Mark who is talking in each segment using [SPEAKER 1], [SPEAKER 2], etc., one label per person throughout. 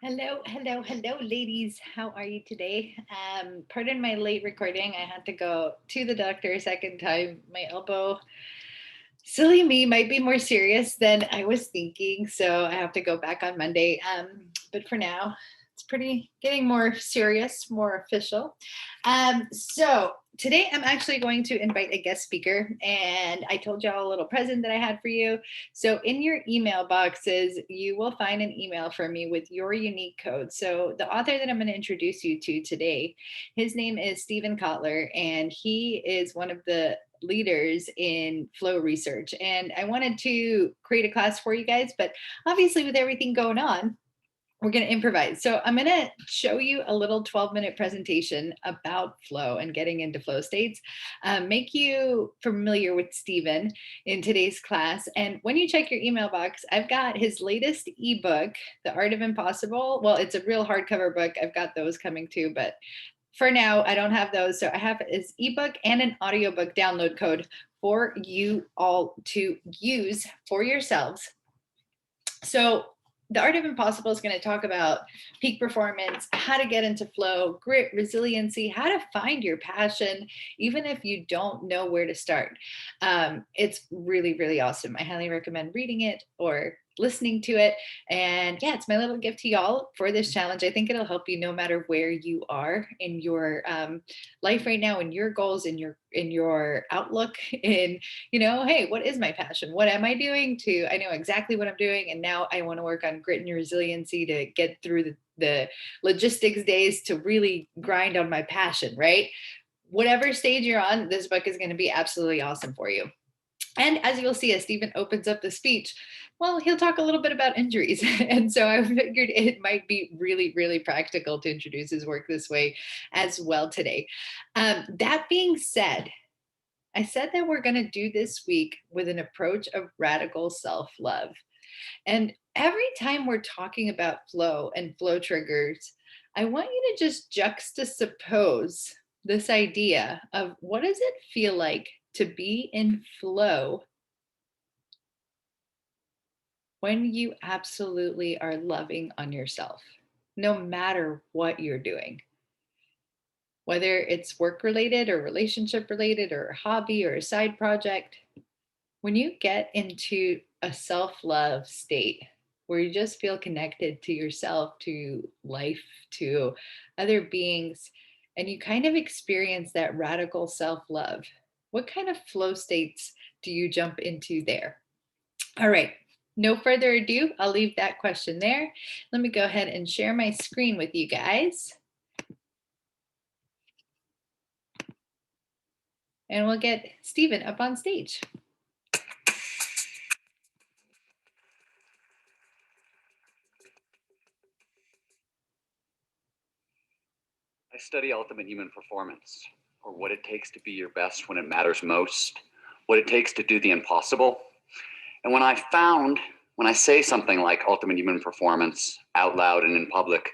[SPEAKER 1] Hello, ladies. How are you today? Pardon my late recording. I had to go to the doctor a second time. My elbow, silly me, might be more serious than I was thinking, so I have to go back on Monday. But for now, it's pretty getting more serious, more official. So today I'm actually going to invite a guest speaker, and I told y'all a little present that I had for you. So in your email boxes, you will find an email from me with your unique code. So the author that I'm going to introduce you to today, his name is Stephen Kotler, and he is one of the leaders in flow research. And I wanted to create a class for you guys, but obviously with everything going on, we're going to improvise. So I'm going to show you a little 12-minute presentation about flow and getting into flow states, make you familiar with Stephen in today's class. And when you check your email box, I've got his latest ebook, The Art of Impossible. Well, it's a real hardcover book. I've got those coming too, but for now, I don't have those. So I have his ebook and an audiobook download code for you all to use for yourselves. So the Art of Impossible is going to talk about peak performance, how to get into flow, grit, resiliency, how to find your passion, even if you don't know where to start. It's really, really awesome. I highly recommend reading it or listening to it. And yeah, it's my little gift to y'all for this challenge. I think it'll help you no matter where you are in your life right now, in your goals, in your outlook, in hey, what is my passion? What am I doing to, I know exactly what I'm doing. And now I want to work on grit and resiliency to get through the logistics days to really grind on my passion, right? Whatever stage you're on, this book is going to be absolutely awesome for you. And as you'll see, as Stephen opens up the speech, well, he'll talk a little bit about injuries. And so I figured it might be really, really practical to introduce his work this way as well today. That being said, I said that we're going to do this week with an approach of radical self love. And every time we're talking about flow and flow triggers, I want you to just juxtapose this idea of what does it feel like to be in flow when you absolutely are loving on yourself, no matter what you're doing, whether it's work related or relationship related or a hobby or a side project. When you get into a self love state where you just feel connected to yourself, to life, to other beings, and you kind of experience that radical self love, what kind of flow states do you jump into there? All right. No further ado, I'll leave that question there. Let me go ahead and share my screen with you guys. And we'll get Stephen up on stage.
[SPEAKER 2] I study ultimate human performance, or what it takes to be your best when it matters most, what it takes to do the impossible. And when I say something like ultimate human performance out loud and in public,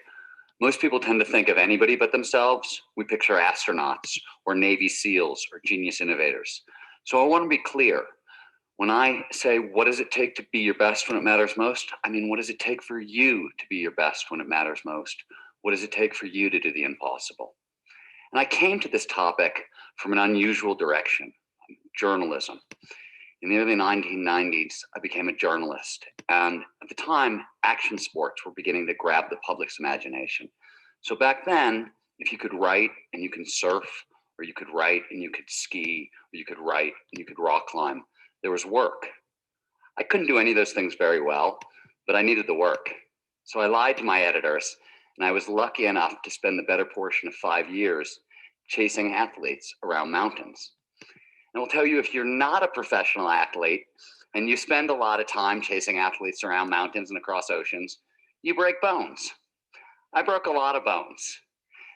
[SPEAKER 2] most people tend to think of anybody but themselves. We picture astronauts or Navy SEALs or genius innovators. So I want to be clear. When I say, what does it take to be your best when it matters most? I mean, what does it take for you to be your best when it matters most? What does it take for you to do the impossible? And I came to this topic from an unusual direction, journalism. In the early 1990s, I became a journalist. And at the time, action sports were beginning to grab the public's imagination. So back then, if you could write and you can surf, or you could write and you could ski, or you could write and you could rock climb, there was work. I couldn't do any of those things very well, but I needed the work. So I lied to my editors, and I was lucky enough to spend the better portion of 5 years chasing athletes around mountains. And I'll tell you, if you're not a professional athlete and you spend a lot of time chasing athletes around mountains and across oceans, you break bones. I broke a lot of bones.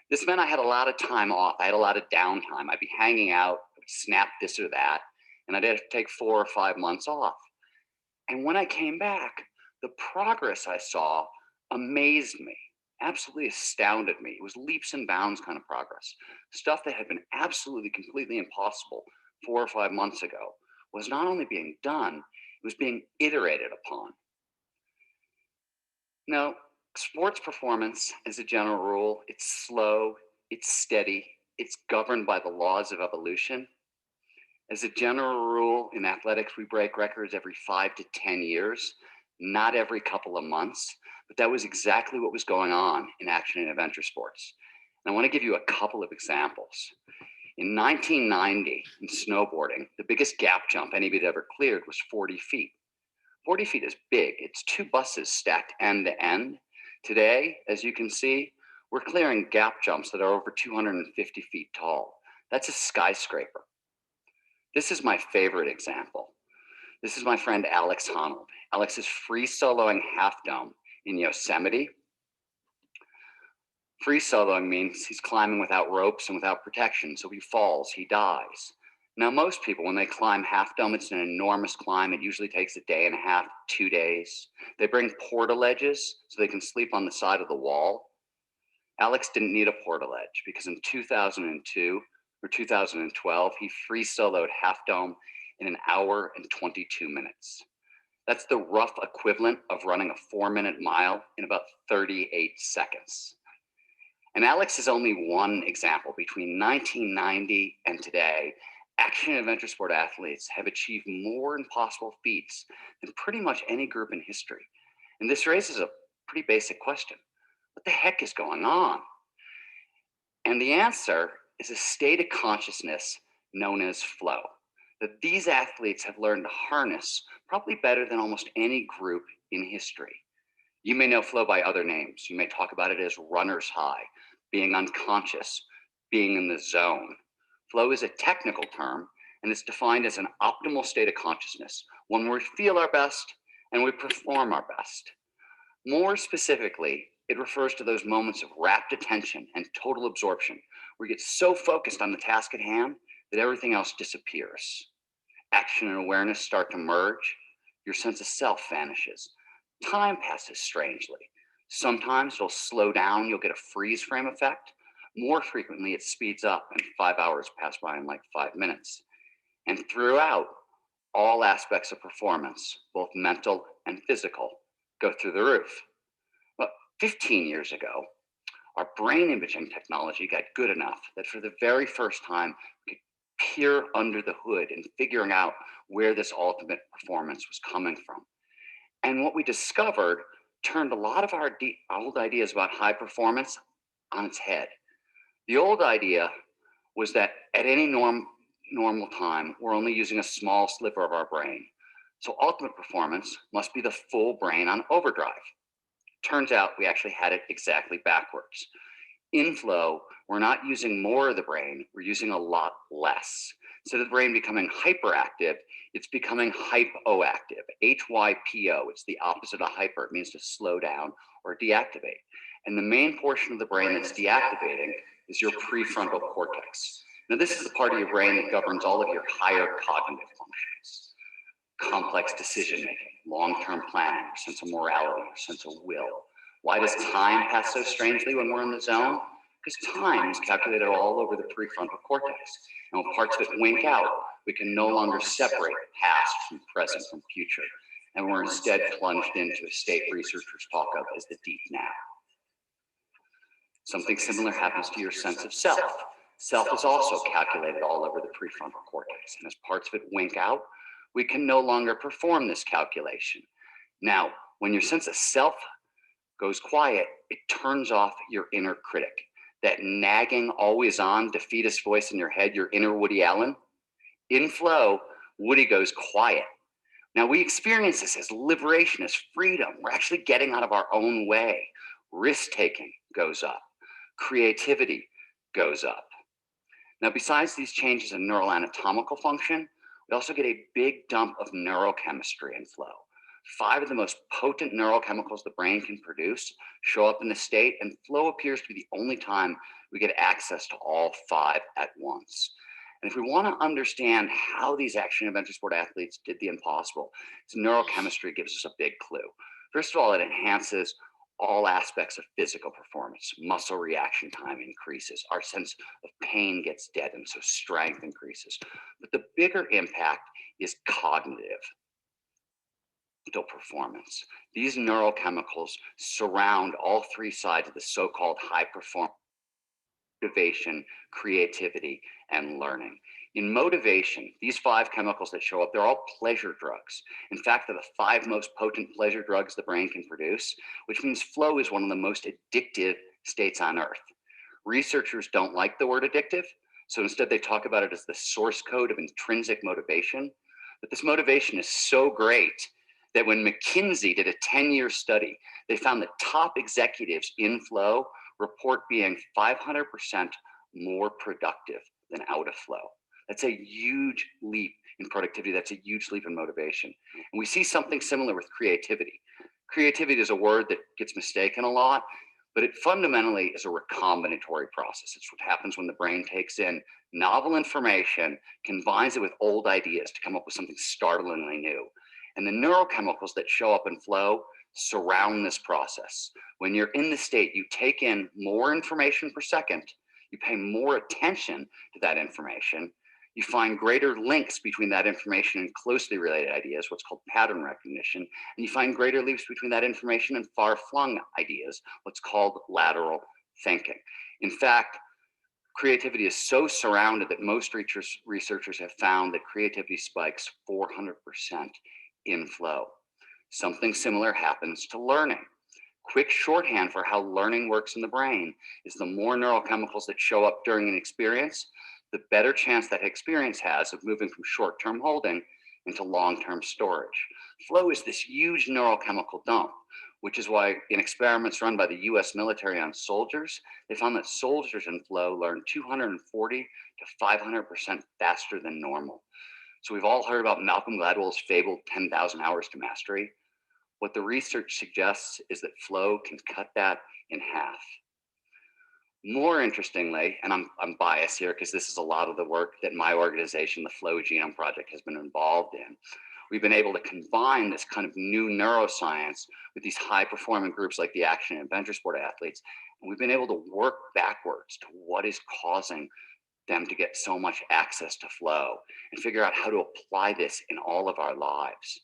[SPEAKER 2] This meant I had a lot of time off. I had a lot of downtime. I'd be hanging out, snap this or that, and I'd have to take 4 or 5 months off. And when I came back, the progress I saw amazed me, absolutely astounded me. It was leaps and bounds kind of progress. Stuff that had been absolutely, completely impossible 4 or 5 months ago was not only being done, it was being iterated upon. Now, Sports performance, as a general rule, it's slow, it's steady, it's governed by the laws of evolution. As a general rule, in athletics, we break records every 5 to 10 years, not every couple of months. But that was exactly what was going on in action and adventure sports. And I want to give you a couple of examples. In 1990, in snowboarding, the biggest gap jump anybody had ever cleared was 40 feet. 40 feet is big. It's 2 buses stacked end to end. Today, as you can see, we're clearing gap jumps that are over 250 feet tall. That's a skyscraper. This is my favorite example. This is my friend Alex Honnold. Alex is free soloing half dome in Yosemite. Free soloing means he's climbing without ropes and without protection. So he falls, he dies. Now, most people, when they climb half dome, it's an enormous climb. It usually takes a day and a half, 2 days. They bring portaledges so they can sleep on the side of the wall. Alex didn't need a portaledge because in 2002 or 2012, he free soloed half dome in 1 hour and 22 minutes. That's the rough equivalent of running a 4-minute mile in about 38 seconds. And Alex is only one example. Between 1990 and today, action and adventure sport athletes have achieved more impossible feats than pretty much any group in history. And this raises a pretty basic question. What the heck is going on? And the answer is a state of consciousness known as flow, that these athletes have learned to harness probably better than almost any group in history. You may know flow by other names. You may talk about it as runner's high, being unconscious, being in the zone. Flow is a technical term, and it's defined as an optimal state of consciousness, when we feel our best and we perform our best. More specifically, it refers to those moments of rapt attention and total absorption, where you get so focused on the task at hand that everything else disappears. Action and awareness start to merge. Your sense of self vanishes. Time passes strangely. Sometimes it'll slow down. You'll get a freeze frame effect. More frequently, it speeds up and 5 hours pass by in like 5 minutes. And throughout, all aspects of performance, both mental and physical, go through the roof. But 15 years ago, our brain imaging technology got good enough that for the very first time, we could peer under the hood and figuring out where this ultimate performance was coming from. And what we discovered turned a lot of our old ideas about high performance on its head. The old idea was that at any normal time, we're only using a small sliver of our brain. So ultimate performance must be the full brain on overdrive. Turns out we actually had it exactly backwards. In flow, we're not using more of the brain, we're using a lot less. Instead of the brain becoming hyperactive, it's becoming hypoactive, H-Y-P-O. It's the opposite of hyper. It means to slow down or deactivate. And the main portion of the brain that's deactivating is your prefrontal cortex. Now, this is the part of your brain that governs all of your higher cognitive functions. Complex decision-making, long-term planning, sense of morality, sense of will. Why does time pass so strangely when we're in the zone? Because time is calculated all over the prefrontal cortex. And when parts of it wink out, we can no longer separate past from present from future. And we're instead plunged into a state researchers talk of as the deep now. Something similar happens to your sense of self. Self is also calculated all over the prefrontal cortex. And as parts of it wink out, we can no longer perform this calculation. Now, when your sense of self goes quiet, it turns off your inner critic. That nagging, always on, defeatist voice in your head, your inner Woody Allen. In flow, Woody goes quiet. Now, we experience this as liberation, as freedom. We're actually getting out of our own way. Risk-taking goes up. Creativity goes up. Now, besides these changes in neural anatomical function, we also get a big dump of neurochemistry in flow. 5 of the most potent neurochemicals the brain can produce show up in the state, and flow appears to be the only time we get access to all 5 at once. And if we want to understand how these action adventure sport athletes did the impossible, neurochemistry gives us a big clue. First of all, it enhances all aspects of physical performance. Muscle reaction time increases. Our sense of pain gets deadened, so strength increases. But the bigger impact is cognitive. mental performance. These neurochemicals surround all three sides of the so-called high performance: motivation, creativity, and learning. In motivation, these five chemicals that show up, they're all pleasure drugs. In fact, they're the five most potent pleasure drugs the brain can produce, which means flow is one of the most addictive states on earth. Researchers don't like the word addictive, so instead they talk about it as the source code of intrinsic motivation. But this motivation is so great that when McKinsey did a 10-year study, they found that top executives in flow report being 500% more productive than out of flow. That's a huge leap in productivity. That's a huge leap in motivation. And we see something similar with creativity. Creativity is a word that gets mistaken a lot, but it fundamentally is a recombinatory process. It's what happens when the brain takes in novel information, combines it with old ideas to come up with something startlingly new. And the neurochemicals that show up in flow surround this process. When you're in the state, you take in more information per second, you pay more attention to that information, you find greater links between that information and closely related ideas, what's called pattern recognition, and you find greater links between that information and far-flung ideas, what's called lateral thinking. In fact, creativity is so surrounded that most researchers have found that creativity spikes 400% in flow. Something similar happens to learning. Quick shorthand for how learning works in the brain is the more neurochemicals that show up during an experience, the better chance that experience has of moving from short-term holding into long-term storage. Flow is this huge neurochemical dump, which is why in experiments run by the US military on soldiers, they found that soldiers in flow learn 240 to 500% faster than normal. So we've all heard about Malcolm Gladwell's fabled 10,000 hours to mastery. What the research suggests is that flow can cut that in half. More interestingly, and I'm biased here because this is a lot of the work that my organization, the Flow Genome Project, has been involved in. We've been able to combine this kind of new neuroscience with these high performing groups like the action and adventure sport athletes. And we've been able to work backwards to what is causing them to get so much access to flow and figure out how to apply this in all of our lives.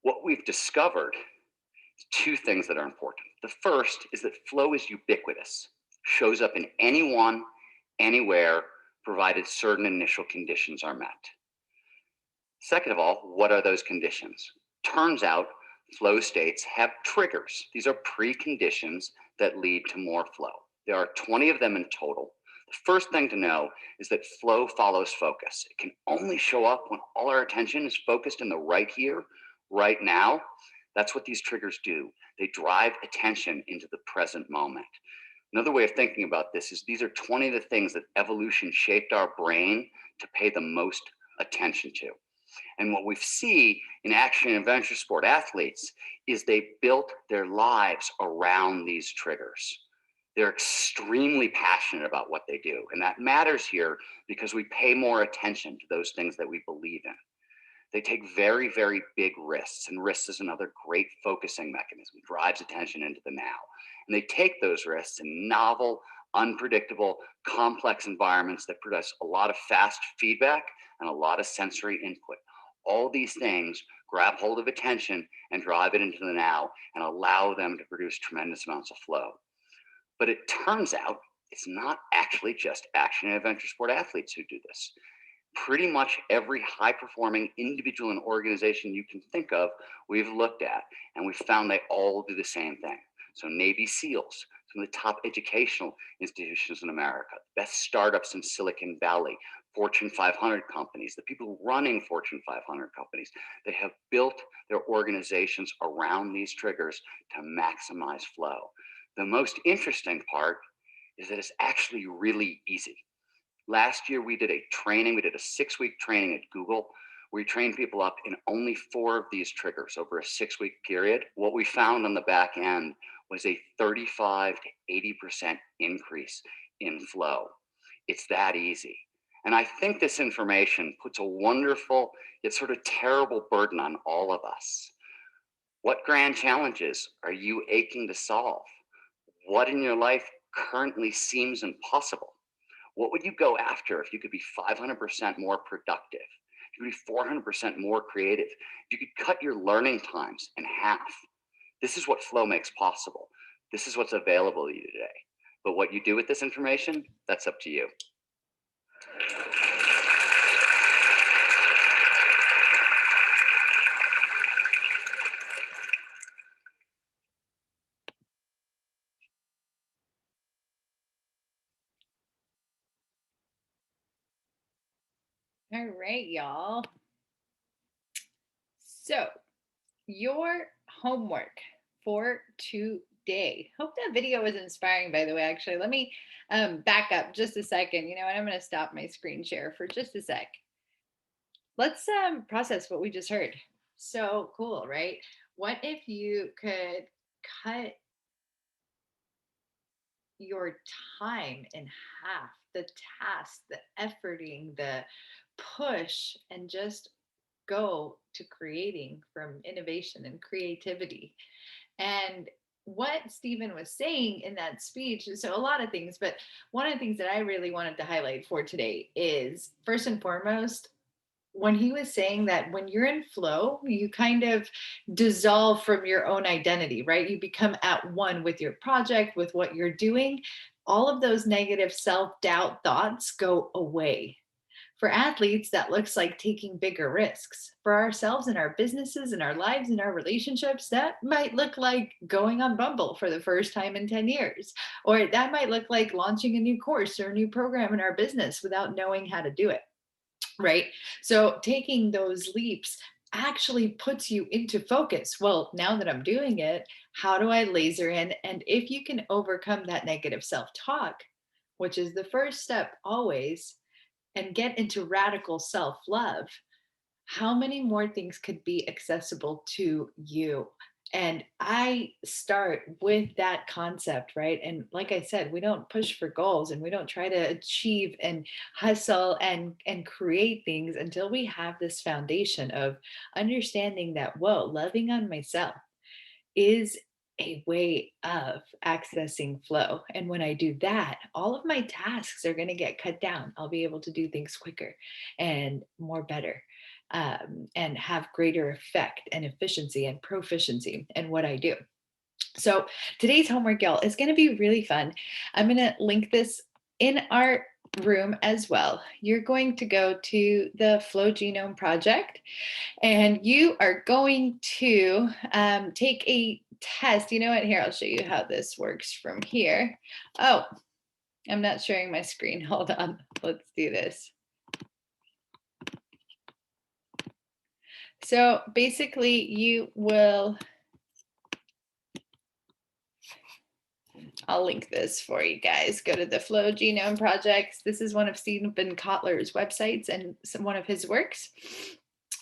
[SPEAKER 2] What we've discovered is two things that are important. The first is that flow is ubiquitous, shows up in anyone, anywhere, provided certain initial conditions are met. Second of all, what are those conditions? Turns out flow states have triggers. These are preconditions that lead to more flow. There are 20 of them in total. The first thing to know is that flow follows focus. It can only show up when all our attention is focused in the right here, right now. That's what these triggers do. They drive attention into the present moment. Another way of thinking about this is these are 20 of the things that evolution shaped our brain to pay the most attention to. And what we see in action and adventure sport athletes is they built their lives around these triggers. They're extremely passionate about what they do. And that matters here because we pay more attention to those things that we believe in. They take very, very big risks, and risks is another great focusing mechanism. It drives attention into the now. And they take those risks in novel, unpredictable, complex environments that produce a lot of fast feedback and a lot of sensory input. All these things grab hold of attention and drive it into the now and allow them to produce tremendous amounts of flow. But it turns out it's not actually just action and adventure sport athletes who do this. Pretty much every high-performing individual and organization you can think of, we've looked at, and we've found they all do the same thing. So Navy SEALs, some of the top educational institutions in America, best startups in Silicon Valley, Fortune 500 companies, the people running Fortune 500 companies, they have built their organizations around these triggers to maximize flow. The most interesting part is that it's actually really easy. Last year, we did a 6-week training at Google. We trained people up in only 4 of these triggers over a 6-week period. What we found on the back end was a 35 to 80% increase in flow. It's that easy. And I think this information puts a wonderful yet sort of terrible burden on all of us. What grand challenges are you aching to solve? What in your life currently seems impossible? What would you go after if you could be 500% more productive? You could be 400% more creative. You could cut your learning times in half. This is what flow makes possible. This is what's available to you today. But what you do with this information, that's up to you.
[SPEAKER 1] All right, y'all. So your homework for today. Hope that video was inspiring, by the way. Actually, let me back up just a second. You know what? I'm going to stop my screen share for just a sec. Let's process what we just heard. So cool, right? What if you could cut your time in half, the task, the efforting, the push, and just go to creating from innovation and creativity? And what Stephen was saying in that speech, so a lot of things, but one of the things that I really wanted to highlight for today is, first and foremost, when he was saying that when you're in flow, you kind of dissolve from your own identity, right? You become at one with your project, with what you're doing. All of those negative self-doubt thoughts go away. For athletes, that looks like taking bigger risks. For ourselves and our businesses and our lives and our relationships, that might look like going on Bumble for the first time in 10 years. Or that might look like launching a new course or a new program in our business without knowing how to do it, right? So taking those leaps actually puts you into focus. Well, now that I'm doing it, how do I laser in? And if you can overcome that negative self-talk, which is the first step always, and get into radical self-love, how many more things could be accessible to you? And I start with that concept, right? And like I said, we don't push for goals and we don't try to achieve and hustle and create things until we have this foundation of understanding that, whoa, loving on myself is a way of accessing flow. And when I do that, all of my tasks are going to get cut down. I'll be able to do things quicker and more better, and have greater effect and efficiency and proficiency in what I do. So today's homework, y'all, is going to be really fun. I'm going to link this in our room as well. You're going to go to the Flow Genome Project, and you are going to take a test. You know what? Here, I'll show you how this works from here. Oh, I'm not sharing my screen. Hold on. Let's do this. So basically, you will, I'll link this for you guys. Go to the Flow Genome Project. This is one of Stephen Kotler's websites and one of his works.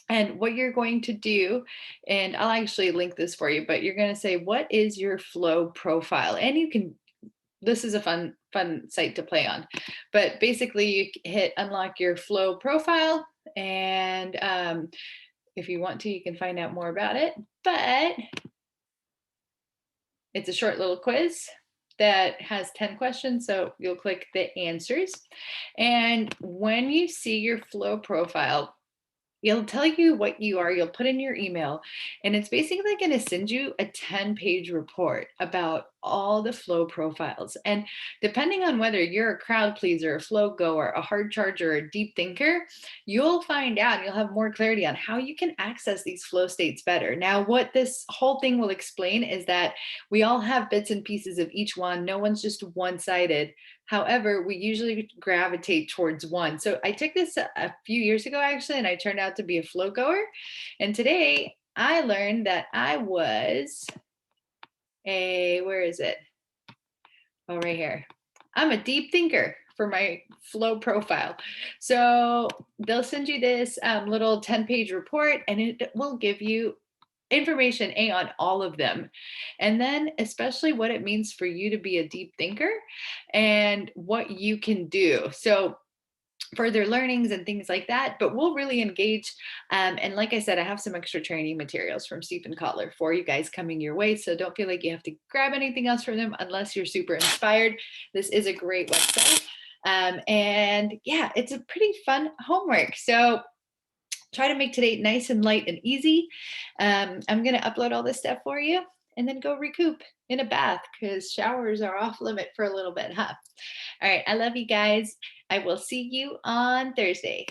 [SPEAKER 1] And what you're going to do, and I'll actually link this for you, but you're going to say, what is your flow profile? And you can, this is a fun site to play on. But basically you hit unlock your flow profile. And if you want to, you can find out more about it. But it's a short little quiz that has 10 questions. So you'll click the answers. And when you see your flow profile, it'll tell you what you are. You'll put in your email, and it's basically going to send you a 10-page report about all the flow profiles. And depending on whether you're a crowd pleaser, a flow goer, a hard charger, or a deep thinker, you'll find out, you'll have more clarity on how you can access these flow states better. Now, what this whole thing will explain is that we all have bits and pieces of each one. No one's just one-sided. However, we usually gravitate towards one. So I took this a few years ago, actually, and I turned out to be a flow goer. And today I learned that I was where is it? Oh, right here. I'm a deep thinker for my flow profile. So they'll send you this little 10-page report, and it will give you information on all of them, and then especially what it means for you to be a deep thinker and what you can do. So further learnings and things like that, but we'll really engage. And like I said, I have some extra training materials from Stephen Kotler for you guys coming your way. So don't feel like you have to grab anything else from them unless you're super inspired. This is a great website. And yeah, it's a pretty fun homework. So try to make today nice and light and easy. I'm going to upload all this stuff for you and then go recoup in a bath because showers are off limit for a little bit, huh? All right. I love you guys. I will see you on Thursday.